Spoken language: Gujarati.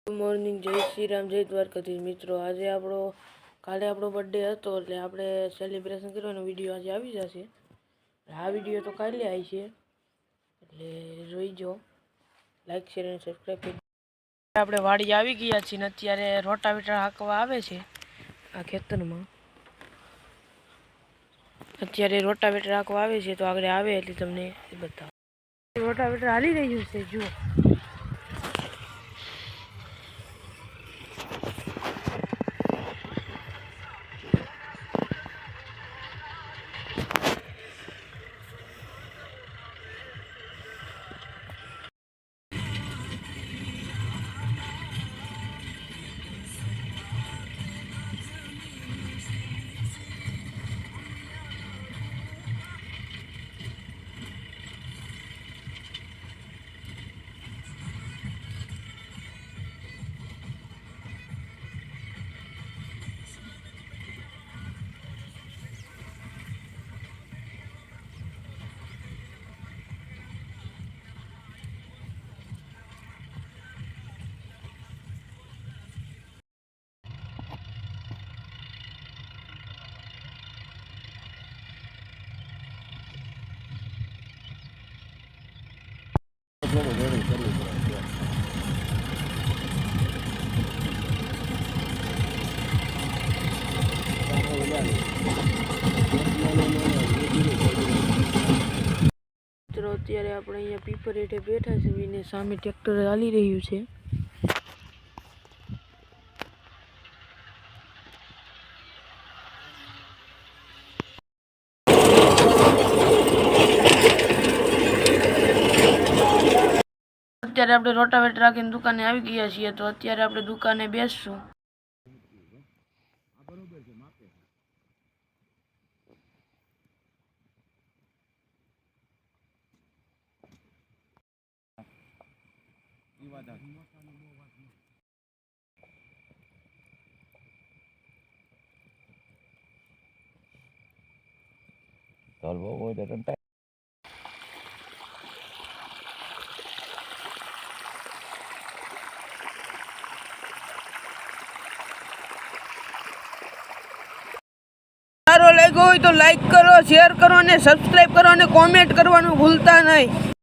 ગુડ મોર્નિંગ, જય શ્રી રામ, જય દ્વારકાધીશ મિત્રો। આજે કાલે આપણો બર્થડે હતો એટલે આપણે સેલિબ્રેશન કરવાનો વિડીયો આજે આવી જશે। આ વિડીયો તો કાલે આવી છે એટલે જોઈજો, લાઈક શેર અને સબસ્ક્રાઈબ કરી। આપણે વાડી આવી ગયા છીએ ને અત્યારે રોટાવેટર હાંકવા આવે છે આ ખેતરમાં। અત્યારે રોટાવેટર હાંકવા આવે છે તો આગળ આવે એટલે તમને બતાવો। રોટાવેટર હાલી રહ્યું છે, જુઓ। અત્યારે આપણે અહીંયા પીપર હેઠે બેઠા છે અને સામે ટ્રેક્ટર ચાલી રહ્યું છે। અત્યારે આપણે રોટાવેટર રાખીને દુકાને આવી ગયા છીએ તો અત્યારે આપણે દુકાને બેસશું। સારો લાગ્યો હોય તો લાઈક કરો, શેર કરો અને સબસ્ક્રાઈબ કરો અને કોમેન્ટ કરવાનું ભૂલતા નહીં।